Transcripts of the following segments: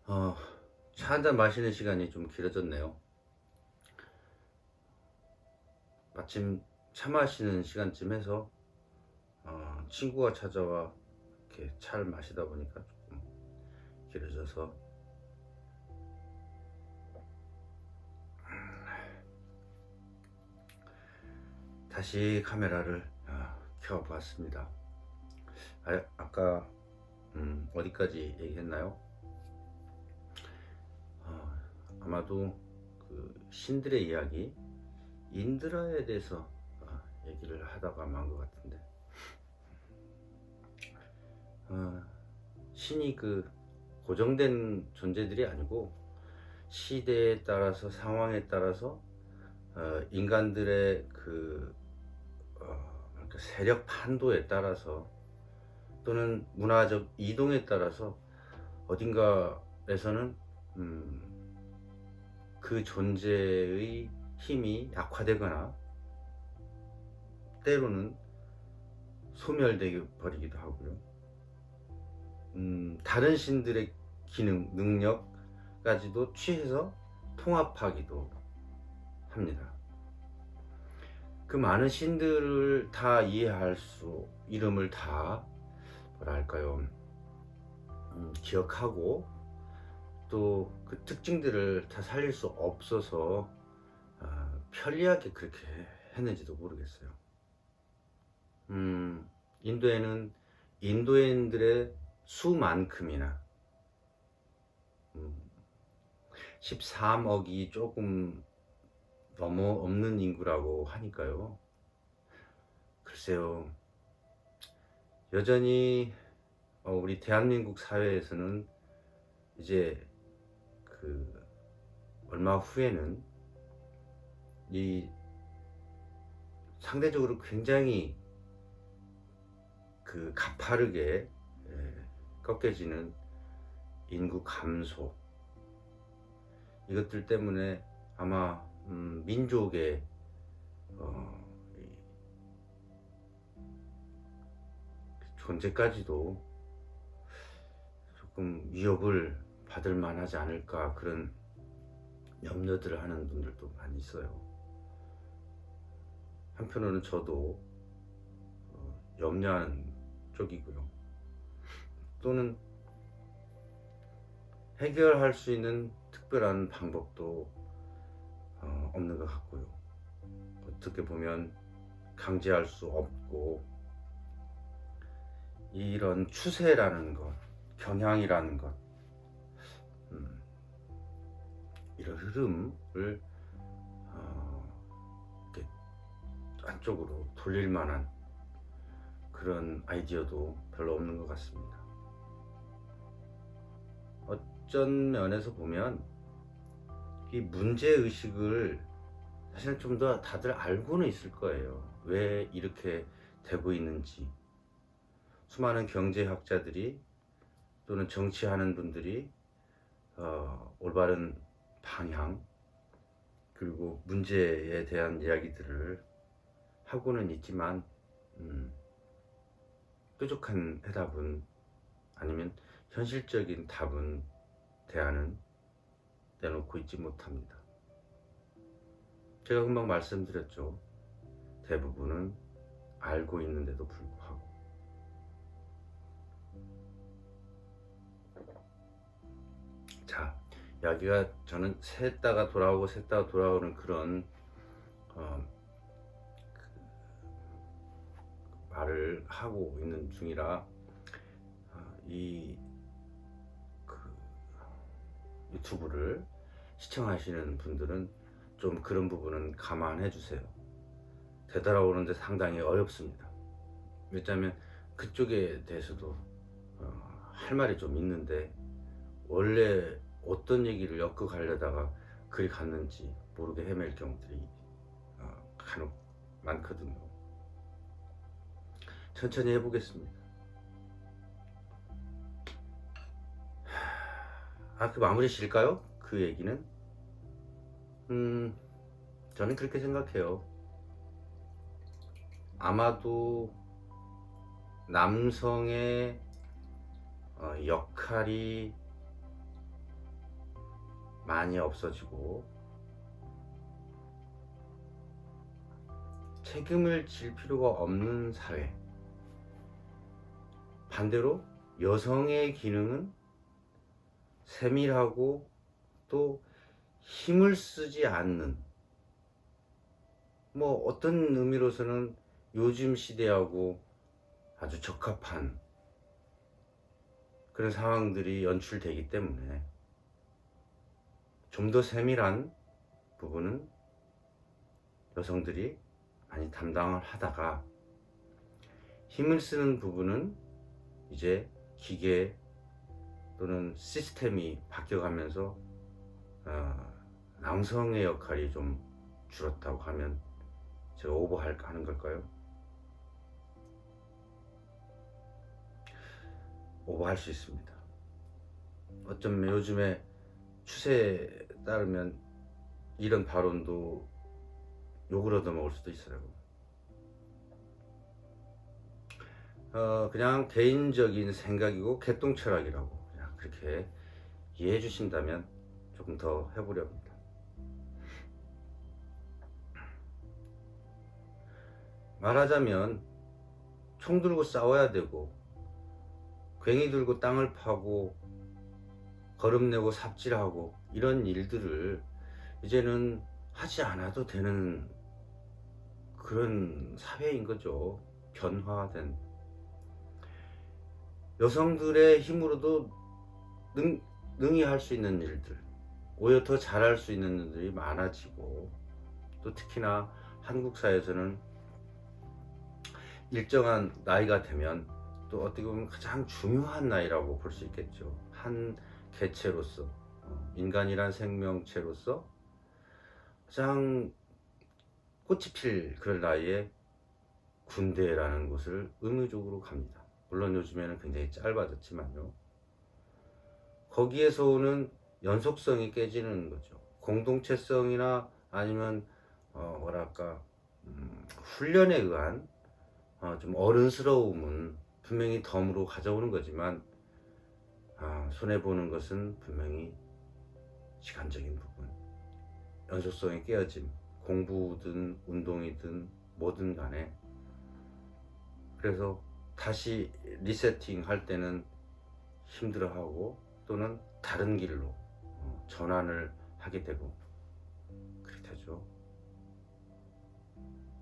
어, 차 한잔 마시는 시간이 좀 길어졌네요. 마침 차 마시는 시간쯤 해서 친구가 찾아와 이렇게 차를 마시다 보니까 조금 길어져서 다시 카메라를 켜봤습니다. 아까 어디까지 얘기했나요? 아마도 그 신들의 이야기, 인드라에 대해서 얘기를 하다가 만 것 같은데, 신이 그 고정된 존재들이 아니고 시대에 따라서 상황에 따라서 인간들의 그러니까 세력 판도에 따라서 또는 문화적 이동에 따라서 어딘가에서는 그 존재의 힘이 약화되거나 때로는 소멸되어 버리기도 하고요. 다른 신들의 기능, 능력까지도 취해서 통합하기도 합니다. 그 많은 신들을 다 이해할 수, 이름을 다 뭐랄까요, 기억하고 또 그 특징들을 다 살릴 수 없어서 편리하게 그렇게 했는지도 모르겠어요. 인도에는 인도인들의 수만큼이나 13억이 조금 넘어 없는 인구라고 하니까요. 글쎄요, 여전히 우리 대한민국 사회에서는 이제 그 얼마 후에는 이 상대적으로 굉장히 그 가파르게 꺾여지는 인구 감소, 이것들 때문에 아마 민족의 존재까지도 조금 위협을 받을 만하지 않을까, 그런 염려들을 하는 분들도 많이 있어요. 한편으로는 저도 염려하는 쪽이고요. 또는 해결할 수 있는 특별한 방법도 없는 것 같고요. 어떻게 보면 강제할 수 없고, 이런 추세라는 것, 경향이라는 것, 이런 흐름을 이렇게 안쪽으로 돌릴 만한 그런 아이디어도 별로 없는 것 같습니다. 어쩐 면에서 보면 이 문제의식을 사실 좀 더 다들 알고는 있을 거예요. 왜 이렇게 되고 있는지. 수많은 경제학자들이 또는 정치하는 분들이 올바른 방향 그리고 문제에 대한 이야기들을 하고는 있지만 뾰족한 해답은, 아니면 현실적인 답은, 대안은 내놓고 있지 못합니다. 제가 금방 말씀드렸죠. 대부분은 알고 있는데도 불구하고. 자, 이야기가 저는 샜다가 돌아오고 샜다가 돌아오는 그런 말을 하고 있는 중이라 이 유튜브를 시청하시는 분들은 좀 그런 부분은 감안해 주세요. 되돌아오는데 상당히 어렵습니다. 왜냐하면 그쪽에 대해서도 할 말이 좀 있는데, 원래 어떤 얘기를 엮어 가려다가 그리 갔는지 모르게 헤맬 경우들이 간혹 많거든요. 천천히 해보겠습니다. 그 마무리 실까요? 그 얘기는? 저는 그렇게 생각해요. 아마도 남성의 역할이 많이 없어지고 책임을 질 필요가 없는 사회. 반대로 여성의 기능은 세밀하고 또 힘을 쓰지 않는, 뭐 어떤 의미로서는 요즘 시대하고 아주 적합한 그런 상황들이 연출되기 때문에 좀 더 세밀한 부분은 여성들이 많이 담당을 하다가 힘을 쓰는 부분은 이제 기계 또는 시스템이 바뀌어가면서 남성의 역할이 좀 줄었다고 하면 제가 오버하는 걸까요? 오버할 수 있습니다. 어쩌면 요즘에 추세에 따르면 이런 발언도 욕을 얻어먹을 수도 있어요. 그냥 개인적인 생각이고 개똥 철학이라고 그냥 그렇게 이해해 주신다면 조금 더 해보려 합니다. 말하자면 총 들고 싸워야 되고 괭이 들고 땅을 파고 거름내고 삽질하고 이런 일들을 이제는 하지 않아도 되는 그런 사회인 거죠. 변화된 여성들의 힘으로도 능히 할 수 있는 일들, 오히려 더 잘할 수 있는 일들이 많아지고, 또 특히나 한국 사회에서는 일정한 나이가 되면 또 어떻게 보면 가장 중요한 나이라고 볼 수 있겠죠. 한 개체로서, 인간이란 생명체로서 가장 꽃이 필 그런 나이에 군대라는 곳을 의무적으로 갑니다. 물론 요즘에는 굉장히 짧아졌지만요. 거기에서 오는 연속성이 깨지는 거죠. 공동체성이나 아니면 훈련에 의한 좀 어른스러움은 분명히 덤으로 가져오는 거지만 손해보는 것은 분명히 시간적인 부분, 연속성이 깨어짐, 공부든 운동이든 뭐든 간에. 그래서 다시 리세팅 할 때는 힘들어하고 또는 다른 길로 전환을 하게 되고 그렇게 되죠.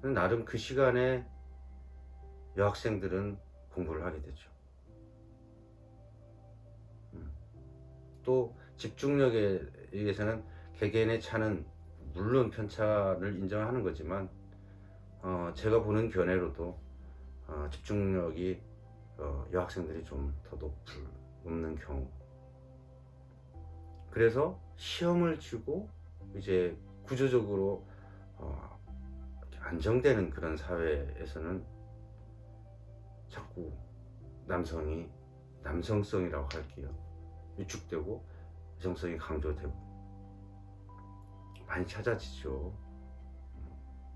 나름 그 시간에 여학생들은 공부를 하게 되죠. 또 집중력에 의해서는 개개인의 차는 물론 편차를 인정하는 거지만 제가 보는 견해로도 집중력이 여학생들이 좀 더 높는 경우, 그래서 시험을 치고 이제 구조적으로 안정되는 그런 사회에서는 자꾸 남성이, 남성성이라고 할게요, 위축되고 여성성이 강조되고 많이 찾아지죠.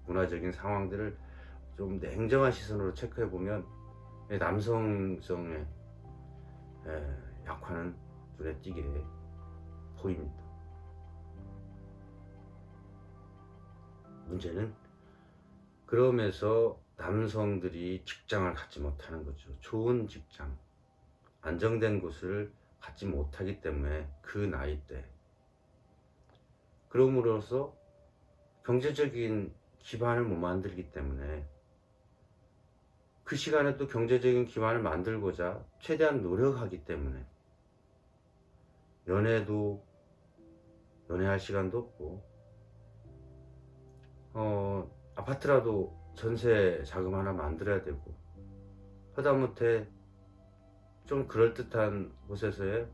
문화적인 상황들을 좀 냉정한 시선으로 체크해 보면 남성성의 약화는 눈에 띄게 보입니다. 문제는 그러면서 남성들이 직장을 갖지 못하는 거죠. 좋은 직장, 안정된 곳을 갖지 못하기 때문에 그 나이 때, 그럼으로써 경제적인 기반을 못 만들기 때문에 그 시간에 또 경제적인 기반을 만들고자 최대한 노력하기 때문에 연애할 시간도 없고 아파트라도 전세 자금 하나 만들어야 되고, 하다못해 좀 그럴듯한 곳에서의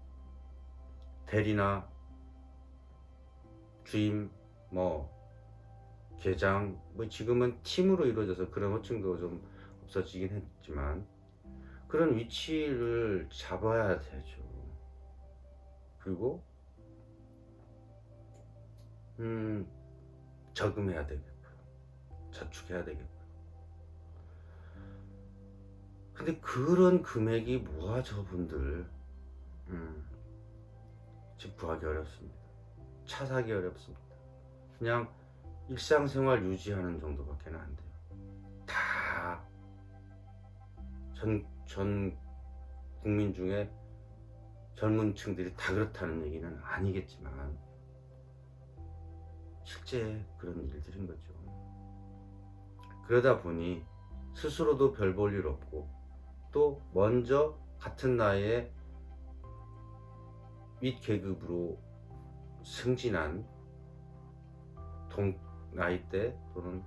대리나 주임, 계장, 지금은 팀으로 이루어져서 그런 호칭도 좀 없어지긴 했지만 그런 위치를 잡아야 되죠. 그리고 저금해야 되겠고요, 저축해야 되겠고요. 근데 그런 금액이 뭐야, 저분들 집 구하기 어렵습니다. 차 사기 어렵습니다. 그냥 일상생활 유지하는 정도밖에 안 돼요. 다 전 국민 중에 젊은 층들이 다 그렇다는 얘기는 아니겠지만 실제 그런 일들인 거죠. 그러다 보니 스스로도 별 볼 일 없고 또 먼저 같은 나이에 윗 계급으로 승진한 동 나이대 또는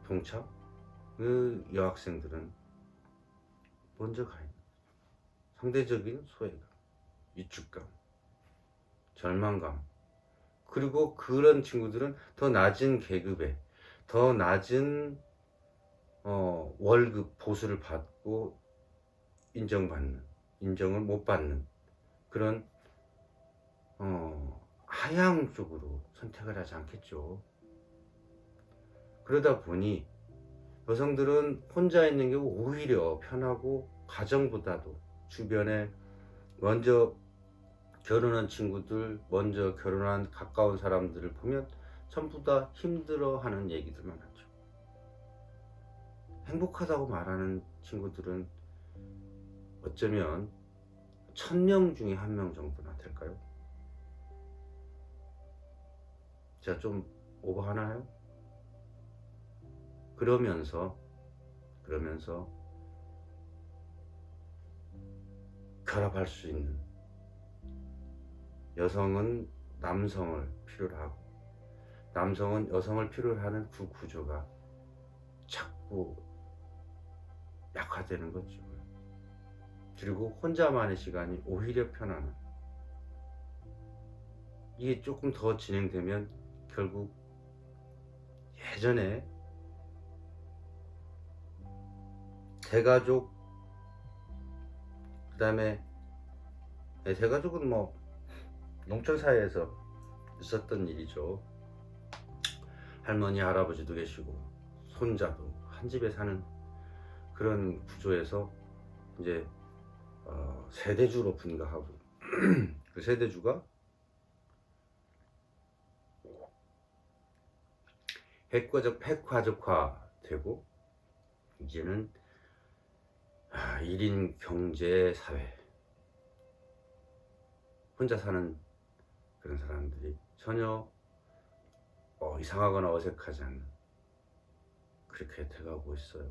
동창 그 여학생들은 먼저 가 있는 상대적인 소외감, 위축감, 절망감, 그리고 그런 친구들은 더 낮은 계급에 더 낮은 월급 보수를 받고 인정을 못 받는 그런 하향 쪽으로 선택을 하지 않겠죠. 그러다 보니 여성들은 혼자 있는 게 오히려 편하고 가정보다도 주변에 먼저 결혼한 친구들, 먼저 결혼한 가까운 사람들을 보면 전부 다 힘들어하는 얘기들 많았죠. 행복하다고 말하는 친구들은 어쩌면 1000명 중에 1명 정도나 될까요? 제가 좀 오버하나요? 그러면서 결합할 수 있는, 여성은 남성을 필요로 하고 남성은 여성을 필요로 하는 그 구조가 자꾸 약화되는 거죠. 그리고 혼자만의 시간이 오히려 편안한, 이게 조금 더 진행되면 결국 예전에 대가족, 그 다음에 대가족은 뭐 농촌 사회에서 있었던 일이죠. 할머니 할아버지도 계시고 손자도 한 집에 사는 그런 구조에서 이제 세대주로 분가하고 그 세대주가 핵가족화 되고 이제는 1인 경제 사회, 혼자 사는 그런 사람들이 전혀 이상하거나 어색하지 않는, 그렇게 돼가고 있어요.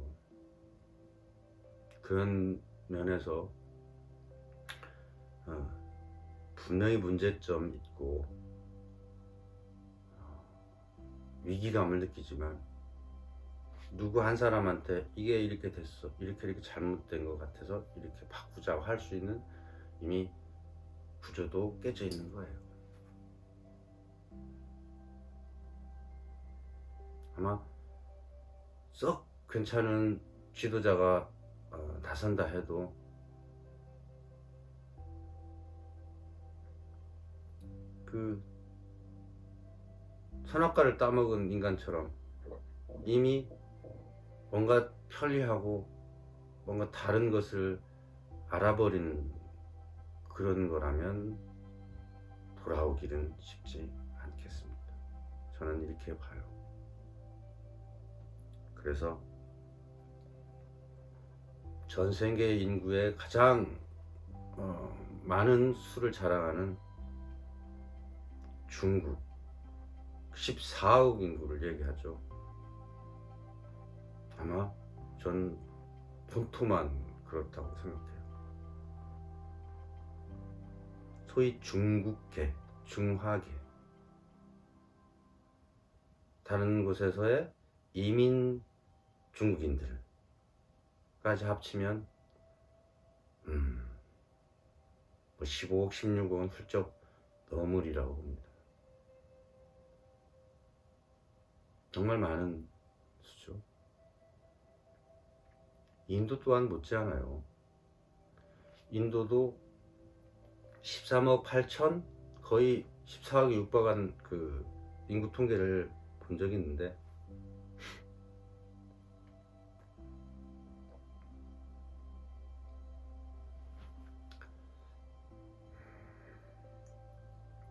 그런 면에서 분명히 문제점 있고 위기감을 느끼지만 누구 한 사람한테 이게 이렇게 됐어, 이렇게 잘못된 것 같아서 이렇게 바꾸자고 할 수 있는 이미 구조도 깨져 있는 거예요. 아마 썩 괜찮은 지도자가 나선다 해도 그 선악과를 따먹은 인간처럼 이미 뭔가 편리하고 뭔가 다른 것을 알아버린 그런 거라면 돌아오기는 쉽지 않겠습니다. 저는 이렇게 봐요. 그래서 전 세계 인구의 가장 많은 수를 자랑하는 중국 14억 인구를 얘기하죠. 아마 전 본토만 그렇다고 생각해요. 소위 중국계, 중화계, 다른 곳에서의 이민 중국인들까지 합치면 뭐 15억, 16억은 훌쩍 넘으리라고 봅니다. 정말 많은 수죠. 인도 또한 못지않아요. 인도도 13억 8천, 거의 14억이 육박한 그 인구 통계를 본 적이 있는데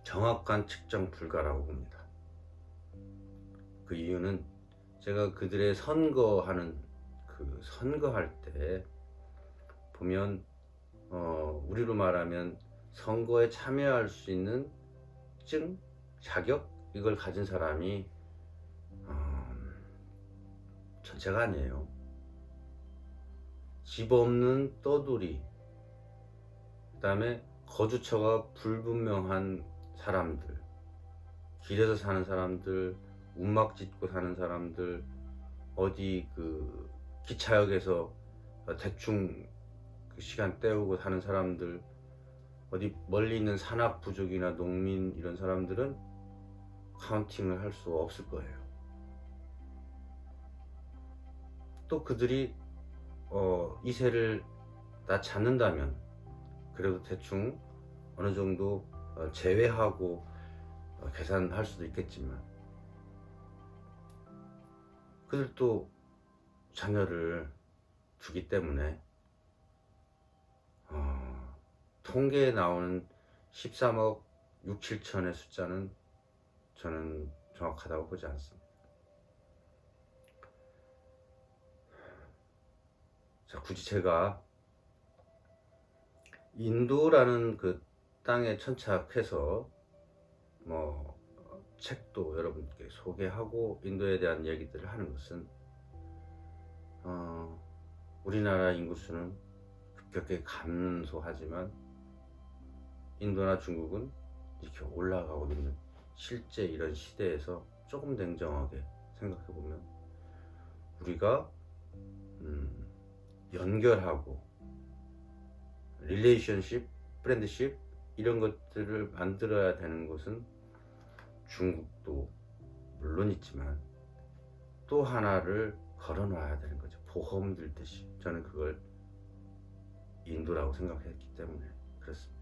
정확한 측정 불가라고 봅니다. 그 이유는 제가 그들의 선거하는 그 선거할 때 보면 우리로 말하면 선거에 참여할 수 있는 증, 자격 이걸 가진 사람이 전체가 아니에요. 집 없는 떠돌이, 그 다음에 거주처가 불분명한 사람들, 길에서 사는 사람들, 움막 짓고 사는 사람들, 어디 그 기차역에서 대충 그 시간 때우고 사는 사람들, 어디 멀리 있는 산악 부족이나 농민 이런 사람들은 카운팅을 할 수 없을 거예요. 또 그들이 이세를 다 찾는다면 그래도 대충 어느 정도 제외하고 계산할 수도 있겠지만, 그들도 자녀를 두기 때문에 통계에 나오는 13억 6, 7천의 숫자는 저는 정확하다고 보지 않습니다. 자, 굳이 제가 인도라는 그 땅에 천착해서 뭐 책도 여러분께 소개하고 인도에 대한 얘기들을 하는 것은 우리나라 인구수는 급격히 감소하지만 인도나 중국은 이렇게 올라가고 있는 실제 이런 시대에서 조금 냉정하게 생각해 보면 우리가 연결하고 릴레이션십, 프렌드십 이런 것들을 만들어야 되는 것은 중국도 물론 있지만 또 하나를 걸어놔야 되는 거죠. 보험 들듯이. 저는 그걸 인도라고 생각했기 때문에 그렇습니다.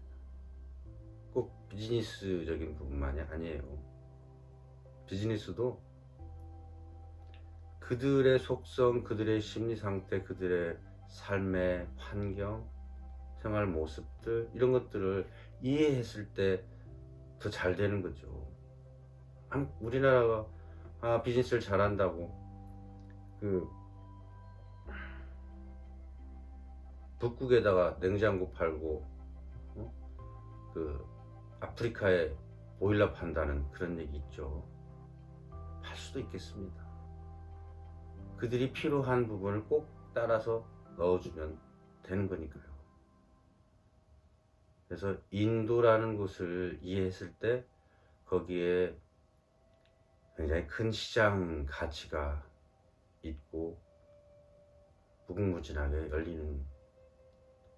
꼭 비즈니스적인 부분만이 아니에요. 비즈니스도 그들의 속성, 그들의 심리 상태, 그들의 삶의 환경, 생활 모습들 이런 것들을 이해했을 때 더 잘 되는 거죠. 우리나라가 비즈니스를 잘한다고 그 북극에다가 냉장고 팔고 그 아프리카에 보일러 판다는 그런 얘기 있죠. 팔 수도 있겠습니다. 그들이 필요한 부분을 꼭 따라서 넣어주면 되는 거니까요. 그래서 인도라는 곳을 이해했을 때 거기에 굉장히 큰 시장 가치가 있고 무궁무진하게 열리는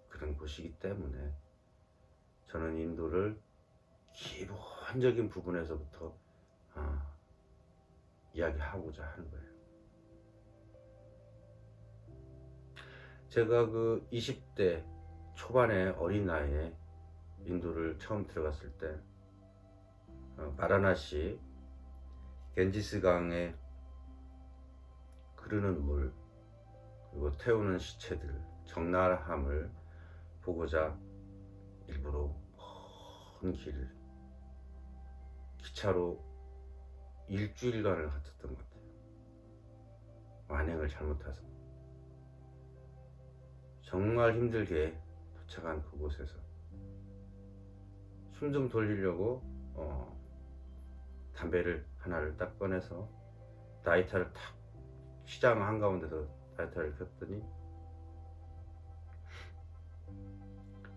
그런 곳이기 때문에 저는 인도를 기본적인 부분에서부터 이야기하고자 하는 거예요. 제가 그 20대 초반의 어린 나이에 인도를 처음 들어갔을 때 바라나시 겐지스 강에 흐르는 물 그리고 태우는 시체들 적나라함을 보고자 일부러 먼 길을 기차로 일주일간을 갔었던 것 같아요. 완행을 잘못해서 정말 힘들게 도착한 그곳에서 숨 좀 돌리려고 담배를 하나를 딱 꺼내서 라이터를 탁 시장 한가운데서 라이터를 켰더니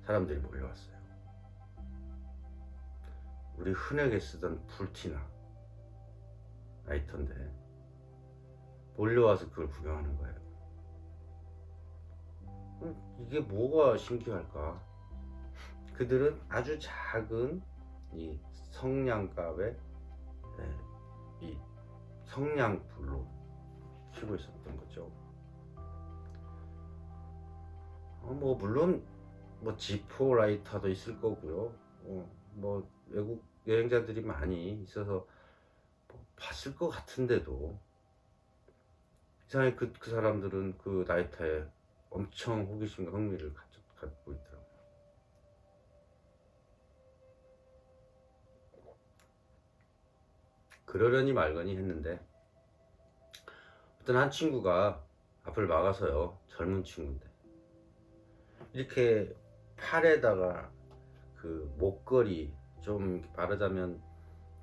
사람들이 몰려왔어요. 우리 흔하게 쓰던 풀티나 라이터인데 몰려와서 그걸 구경하는 거예요. 이게 뭐가 신기할까? 그들은 아주 작은 이 성냥갑에 이 성냥불로 켜고 있었던 거죠. 뭐 물론 뭐 지포 라이터도 있을 거고요. 뭐 외국 여행자들이 많이 있어서 뭐 봤을 것 같은데도 이상하게 그 사람들은 그 라이터에 엄청 호기심과 흥미를 갖고 있더라고요. 그러려니 말거니 했는데 어떤 한 친구가 앞을 막아서요. 젊은 친구인데 이렇게 팔에다가 그 목걸이, 좀 말하자면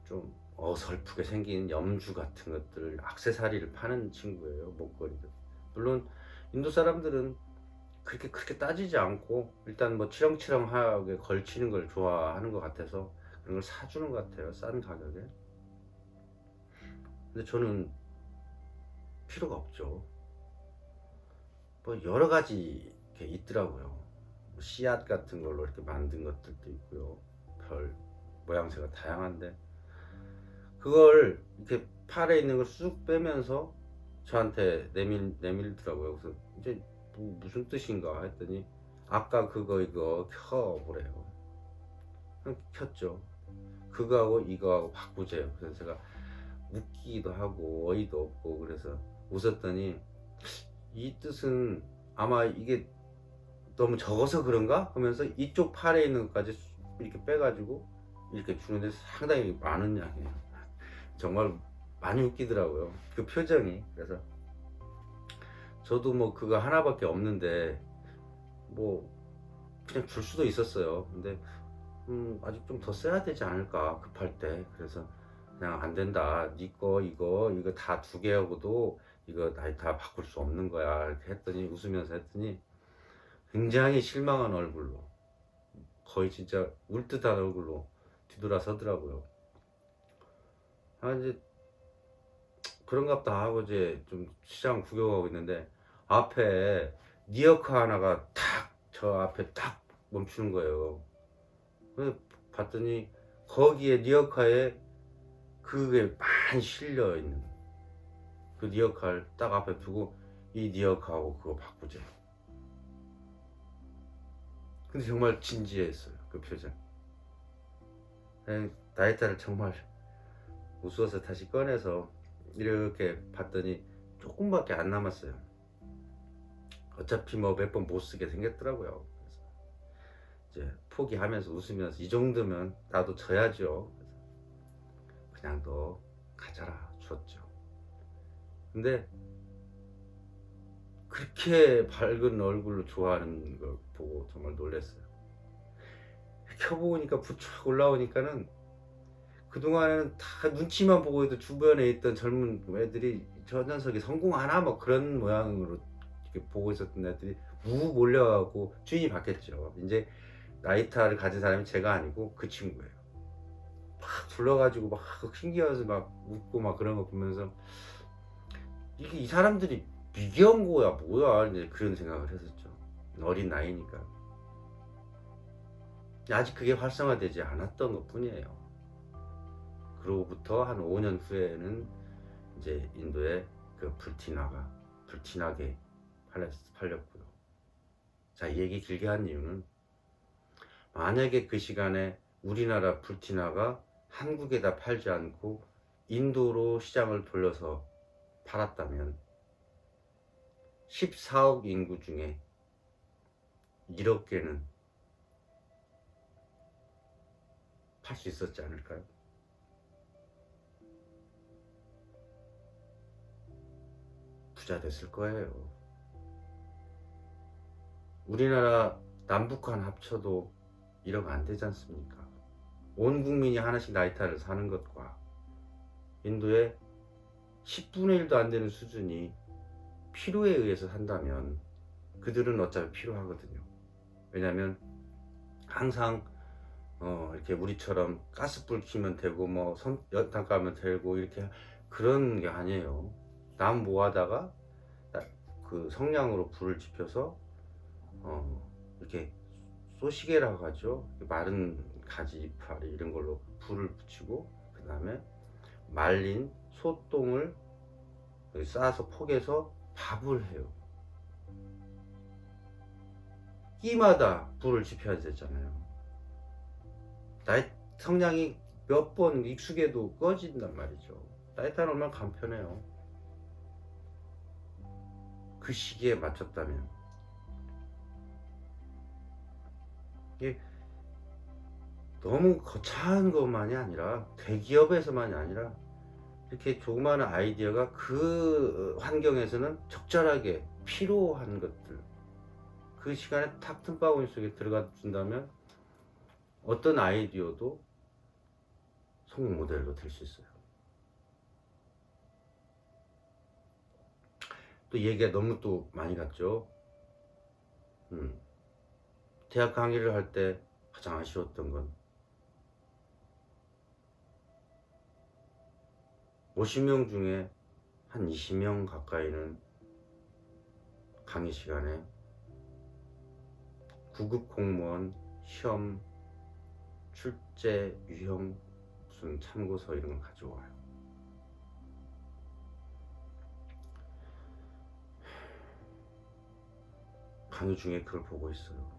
좀 어설프게 생긴 염주 같은 것들, 액세서리를 파는 친구예요. 목걸이들. 물론 인도 사람들은 그렇게 따지지 않고 일단 뭐 치렁치렁하게 걸치는 걸 좋아하는 것 같아서 그런 걸 사주는 것 같아요. 싼 가격에. 근데 저는 필요가 없죠. 뭐 여러 가지 이렇게 있더라고요. 뭐 씨앗 같은 걸로 이렇게 만든 것들도 있고요. 별 모양새가 다양한데 그걸 이렇게 팔에 있는 걸 쑥 빼면서 저한테 내밀더라고요. 그래서 이제 무슨 뜻인가 했더니 아까 그거 이거 켜보래요. 켰죠. 그거하고 이거하고 바꾸재요. 그래서 제가 웃기기도 하고 어이도 없고 그래서 웃었더니 이 뜻은 아마 이게 너무 적어서 그런가 하면서 이쪽 팔에 있는 것까지 이렇게 빼가지고 이렇게 주는데 상당히 많은 양이에요. 정말 많이 웃기더라고요. 그 표정이. 그래서 저도 뭐 그거 하나밖에 없는데 뭐 그냥 줄 수도 있었어요. 근데 아직 좀 더 써야 되지 않을까 급할 때. 그래서 그냥 안 된다. 니 거 이거 다 2개하고도 이거 다 바꿀 수 없는 거야. 이렇게 했더니 웃으면서 했더니 굉장히 실망한 얼굴로 거의 진짜 울 듯한 얼굴로 뒤돌아서더라고요. 아 이제 그런갑다 하고 이제 좀 시장 구경하고 있는데 앞에 리어카 하나가 탁 저 앞에 딱 멈추는 거예요. 그래서 봤더니 거기에 리어카에 그게 많이 실려 있는 그 리어카를 딱 앞에 두고 이 리어카하고 그거 바꾸자. 근데 정말 진지했어요. 그 표정. 나이타를 정말 웃어서 다시 꺼내서 이렇게 봤더니 조금밖에 안 남았어요. 어차피 뭐 몇 번 못 쓰게 생겼더라고요. 그래서 이제 포기하면서 웃으면서 이 정도면 나도 져야죠. 그래서 그냥 너 가져라 줬죠. 근데 그렇게 밝은 얼굴로 좋아하는 걸 보고 정말 놀랐어요. 켜보니까 부쩍 올라오니까는 그동안에는 다 눈치만 보고 있던 주변에 있던 젊은 애들이 저 녀석이 성공하나 뭐 그런 모양으로 이렇게 보고 있었던 애들이 우 몰려가고 주인이 바뀌었죠. 이제 라이터를 가진 사람이 제가 아니고 그 친구예요. 막 불러가지고 막 신기해서 막 웃고 막 그런 거 보면서 이게 이 사람들이 미개한 거야 뭐야 이제 그런 생각을 했었죠. 어린 나이니까. 아직 그게 활성화되지 않았던 것 뿐이에요. 그로부터 한 5년 후에는 이제 인도에 그 불티나게 팔렸고요. 자, 이 얘기 길게 한 이유는 만약에 그 시간에 우리나라 불티나가 한국에다 팔지 않고 인도로 시장을 돌려서 팔았다면 14억 인구 중에 1억 개는 팔 수 있었지 않을까요? 부자 됐을 거예요. 우리나라 남북한 합쳐도 1억 안 되지 않습니까? 온 국민이 하나씩 라이터를 사는 것과 인도의 10분의 1도 안 되는 수준이 필요에 의해서 산다면 그들은 어차피 필요하거든요. 왜냐면 항상 이렇게 우리처럼 가스불 켜면 되고 뭐 연탄 까면 되고 이렇게 그런 게 아니에요. 남 모아다가 그 성냥으로 불을 지펴서 이렇게 소시계라고 하죠. 마른 가지 이파리 이런 걸로 불을 붙이고 그 다음에 말린 소똥을 싸서 포개서 밥을 해요. 끼마다 불을 지펴야 되잖아요. 나의 성냥이 몇 번 익숙해도 꺼진단 말이죠. 라이터는 얼마나 간편해요. 그 시기에 맞췄다면 이게 너무 거창한 것만이 아니라 대기업에서만이 아니라 이렇게 조그마한 아이디어가 그 환경에서는 적절하게 필요한 것들, 그 시간에 탁 틈바구니 속에 들어가 준다면 어떤 아이디어도 성공 모델로 될 수 있어요. 또 얘기가 너무 또 많이 갔죠. 대학 강의를 할 때 가장 아쉬웠던 건 50명 중에 한 20명 가까이는 강의 시간에 9급 공무원 시험 출제 유형 무슨 참고서 이런 걸 가져와요. 강의 중에 그걸 보고 있어요.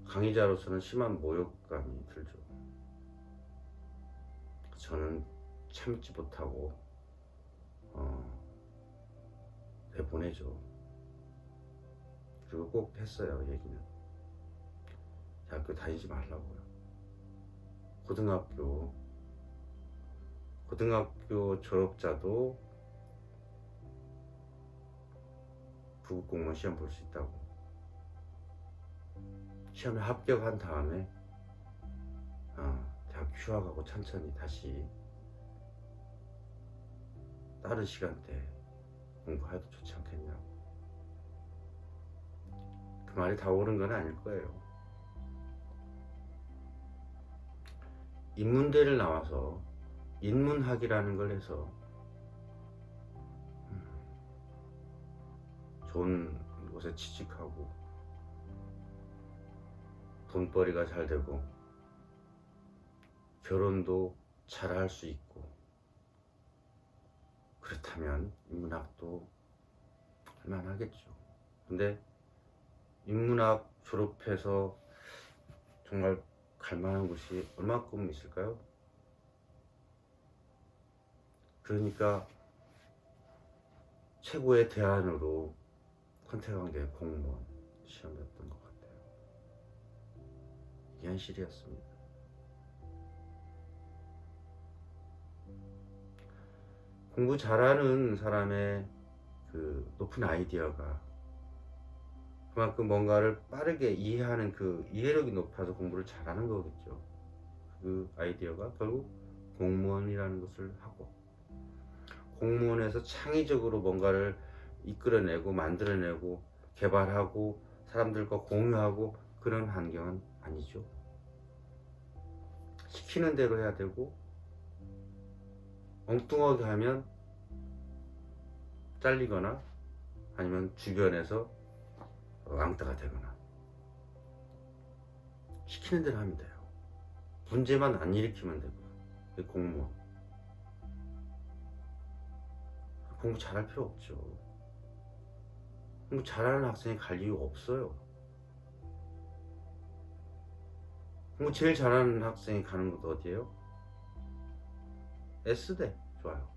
강의자로서는 심한 모욕감이 들죠. 저는 참지 못하고 내보내죠. 그리고 꼭 했어요. 얘기는 대학교 다니지 말라고요. 고등학교 졸업자도 부국공무원 시험 볼 수 있다고. 시험에 합격한 다음에 대학 휴학하고 천천히 다시 다른 시간대 공부해도 좋지 않겠냐고. 그 말이 다 옳은 건 아닐 거예요. 인문대를 나와서 인문학이라는 걸 해서 좋은 곳에 취직하고 돈벌이가 잘 되고 결혼도 잘 할 수 있고, 그렇다면 인문학도 할만하겠죠. 근데 인문학 졸업해서 정말 갈만한 곳이 얼마큼 있을까요? 그러니까 최고의 대안으로 선택한 게 공무원 시험이었던 것 같아요. 이게 현실이었습니다. 공부 잘하는 사람의 그 높은 아이디어가 그만큼 뭔가를 빠르게 이해하는 그 이해력이 높아서 공부를 잘하는 거겠죠. 그 아이디어가 결국 공무원이라는 것을 하고, 공무원에서 창의적으로 뭔가를 이끌어내고 만들어내고 개발하고 사람들과 공유하고 그런 환경은 아니죠. 시키는 대로 해야 되고 엉뚱하게 하면 잘리거나 아니면 주변에서 왕따가 되거나. 시키는 대로 하면 돼요. 문제만 안 일으키면 되고요. 공무원 공부 잘할 필요 없죠. 공부 잘하는 학생이 갈 이유가 없어요. 공부 제일 잘하는 학생이 가는 곳 어디예요? S대 좋아요.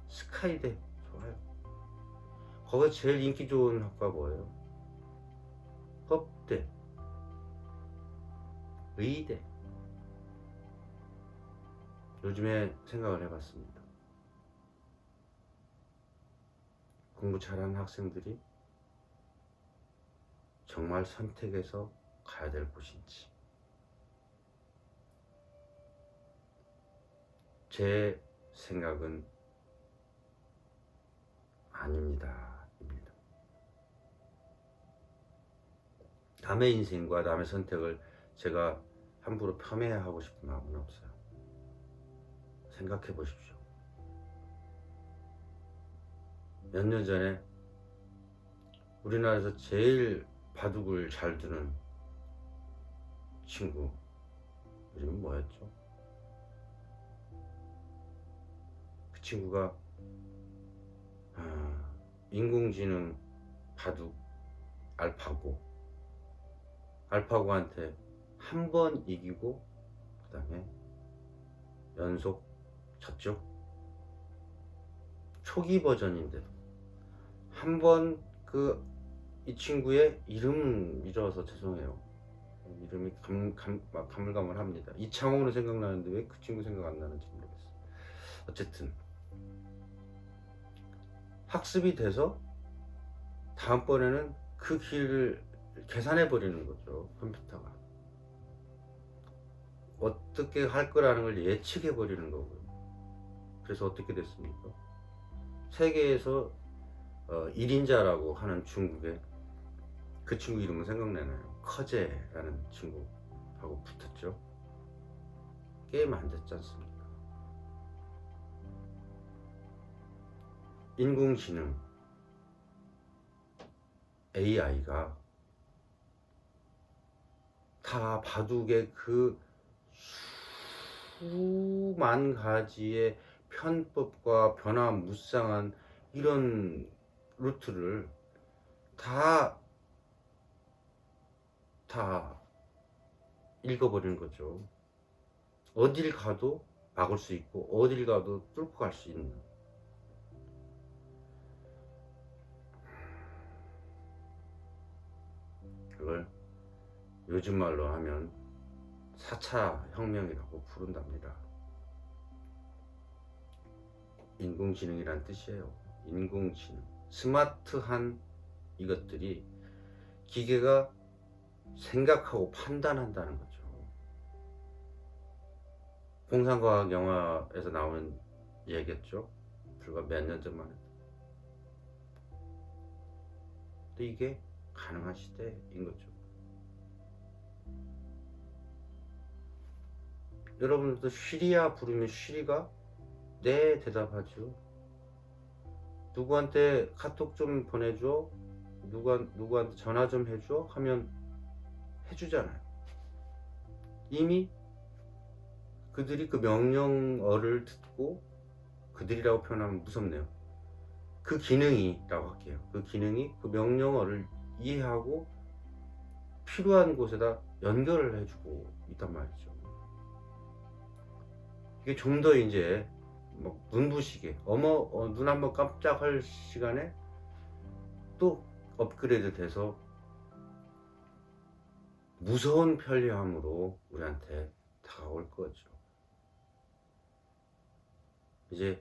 스카이대 좋아요. 거기 제일 인기 좋은 학과 뭐예요? 법대, 의대. 요즘에 생각을 해봤습니다. 공부 잘하는 학생들이 정말 선택해서 가야 될 곳인지. 제 생각은 아닙니다. 남의 인생과 남의 선택을 제가 함부로 폄훼하고 싶은 마음은 없어요. 생각해 보십시오. 몇 년 전에 우리나라에서 제일 바둑을 잘 두는 친구 이름이 뭐였죠? 그 친구가 인공지능 바둑 알파고한테 한 번 이기고 그 다음에 연속 졌죠. 초기 버전인데도 한 번 이 친구의 이름 잊어서 죄송해요. 이름이 가물가물합니다. 이창호는 생각나는데 왜 그 친구 생각 안 나는지 모르겠어. 어쨌든 학습이 돼서 다음번에는 그 길을 계산해 버리는 거죠. 컴퓨터가 어떻게 할 거라는 걸 예측해 버리는 거고요. 그래서 어떻게 됐습니까? 세계에서 1인자라고 하는 중국에 그 친구 이름은 생각나나요? 커제라는 친구하고 붙었죠. 게임 안 됐지 않습니까? 인공지능 AI가 다 바둑의 그 수만 가지의 편법과 변화무쌍한 이런 루트를 다 읽어버리는 거죠. 어딜 가도 막을 수 있고 어딜 가도 뚫고 갈 수 있는, 그걸 요즘 말로 하면 4차 혁명이라고 부른답니다. 인공지능이란 뜻이에요. 인공지능, 스마트한 이것들이 기계가 생각하고 판단한다는 거죠. 공상과학 영화에서 나오는 얘기겠죠. 불과 몇 년 전만 해도. 근데 이게 가능한 시대인 거죠. 여러분들도 쉬리야 부르면 쉬리가 네 대답하죠. 누구한테 카톡 좀 보내줘, 누구한테 전화 좀 해줘 하면 해주잖아요. 이미 그들이 그 명령어를 듣고, 그들이라고 표현하면 무섭네요. 그 기능이라고 할게요. 그 기능이 그 명령어를 이해하고 필요한 곳에다 연결을 해주고 있단 말이죠. 이게 좀 더 이제 뭐 눈부시게 눈 한번 깜짝할 시간에 또 업그레이드 돼서 무서운 편리함으로 우리한테 다가올 거죠. 이제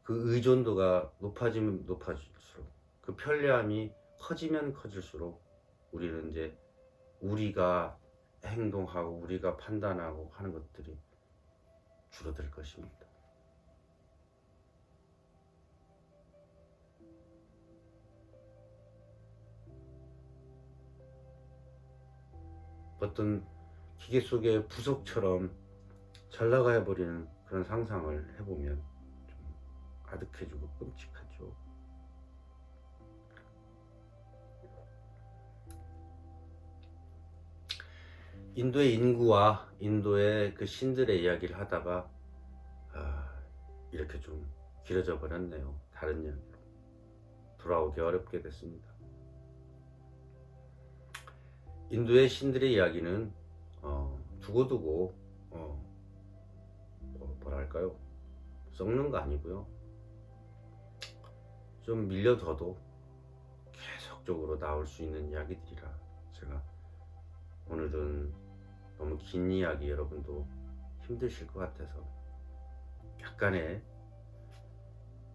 그 의존도가 높아지면 높아질수록, 그 편리함이 커지면 커질수록 우리는 이제 우리가 행동하고 우리가 판단하고 하는 것들이 줄어들 것입니다. 어떤 기계 속의 부속처럼 잘 나가야 버리는 그런 상상을 해보면 좀 아득해지고 끔찍하죠. 인도의 인구와 인도의 그 신들의 이야기를 하다가 이렇게 좀 길어져 버렸네요. 다른 이야기로 돌아오기 어렵게 됐습니다. 인도의 신들의 이야기는 두고두고 뭐랄까요, 썩는 거 아니고요, 좀 밀려둬도 계속적으로 나올 수 있는 이야기들이라 제가 오늘은 너무 긴 이야기 여러분도 힘드실 것 같아서 약간의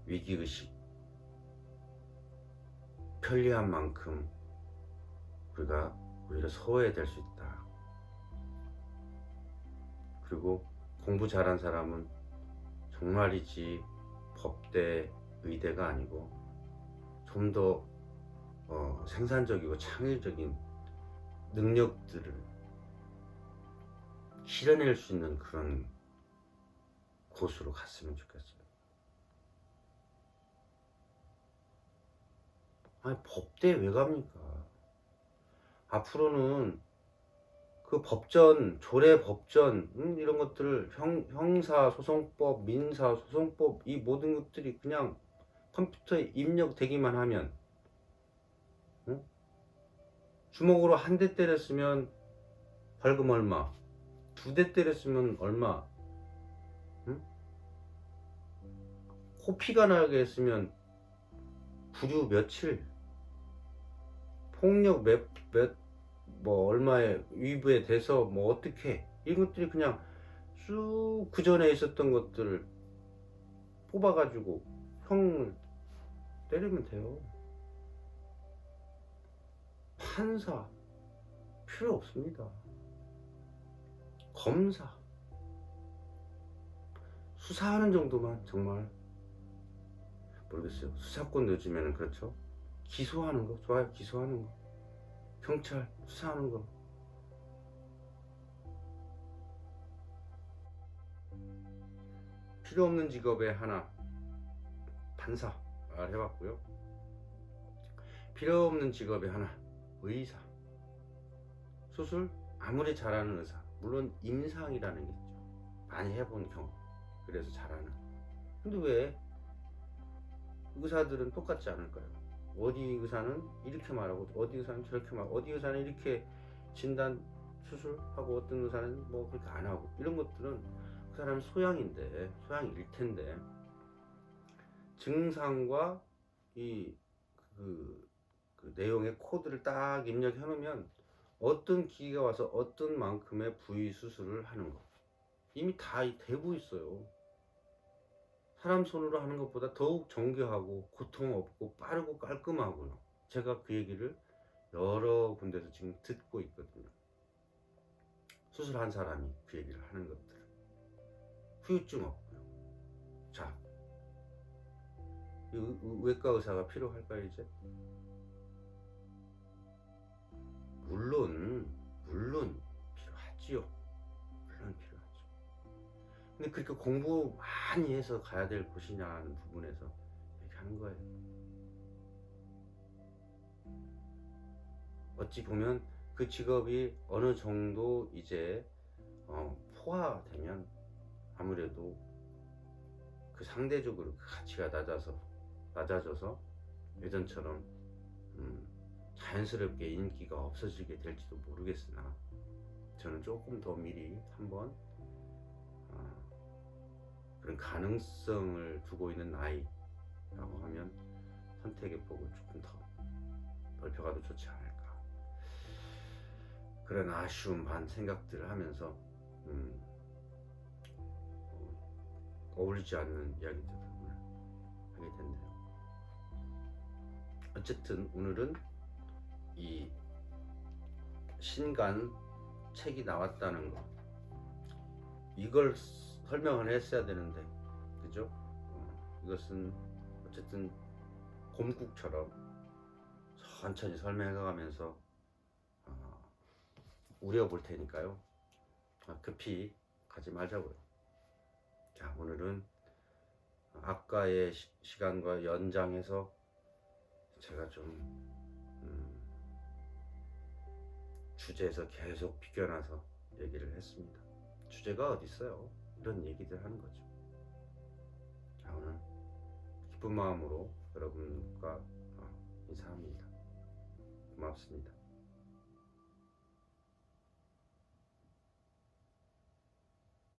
위기의식, 편리한 만큼 우리가 오히려 소외될 수 있다. 그리고 공부 잘한 사람은 정말이지 법대, 의대가 아니고 좀 더 생산적이고 창의적인 능력들을 실현할 수 있는 그런 곳으로 갔으면 좋겠어요. 아니, 법대 왜 갑니까? 앞으로는 그 법전, 조례법전, 이런 것들을 형사소송법, 민사소송법, 이 모든 것들이 그냥 컴퓨터에 입력되기만 하면, 주먹으로 한 대 때렸으면 벌금 얼마, 2대 때렸으면 얼마, 코피가 나게 했으면 구류 며칠, 폭력 뭐 얼마에 위부에 대서 뭐 어떻게 이런 것들이 그냥 쭉 그 전에 있었던 것들을 뽑아가지고 형을 때리면 돼요. 판사 필요 없습니다. 검사 수사하는 정도만 정말 모르겠어요. 수사권 늦으면 그렇죠. 기소하는 거 좋아요. 기소하는 거 경찰 수사하는 거 필요 없는 직업의 하나 판사 해봤고요. 필요 없는 직업의 하나 의사 수술 아무리 잘하는 의사 물론 임상이라는 게 있죠. 많이 해본 경험 그래서 잘하는. 근데 왜 의사들은 똑같지 않을까요? 어디 의사는 이렇게 말하고 어디 의사는 저렇게 말하고 어디 의사는 이렇게 진단 수술하고 어떤 의사는 뭐 그렇게 안 하고 이런 것들은 그 사람 소양일 텐데 증상과 그 내용의 코드를 딱 입력해 놓으면 어떤 기계가 와서 어떤 만큼의 부위 수술을 하는 거 이미 다 되고 있어요. 사람 손으로 하는 것보다 더욱 정교하고 고통 없고 빠르고 깔끔하고요. 제가 그 얘기를 여러 군데서 지금 듣고 있거든요. 수술한 사람이 그 얘기를 하는 것들 후유증 없고요. 자, 외과 의사가 필요할까요 이제? 물론 필요하지요. 물론 필요하죠. 근데 그렇게 공부 많이 해서 가야 될 곳이냐는 부분에서 얘기하는 거예요. 어찌 보면 그 직업이 어느 정도 이제 포화되면 아무래도 그 상대적으로 그 가치가 낮아져서 예전처럼 자연스럽게 인기가 없어지게 될지도 모르겠으나 저는 조금 더 미리 한번 그런 가능성을 두고 있는 나이라고 하면 선택의 폭을 조금 더 넓혀가도 좋지 않을까 그런 아쉬움 반 생각들을 하면서 어울리지 않는 이야기들을 오늘 하게 됐네요. 어쨌든 오늘은 이 신간 책이 나왔다는 거 이걸 설명을 했어야 되는데 그죠? 이것은 어쨌든 곰국처럼 천천히 설명해가면서 우려볼 테니까요. 급히 가지 말자고요. 자, 오늘은 아까의 시간과 연장해서 제가 좀 주제에서 계속 비껴나서 얘기를 했습니다. 주제가 어디 있어요? 이런 얘기들 하는 거죠. 자, 오늘 기쁜 마음으로 여러분과 인사합니다. 고맙습니다.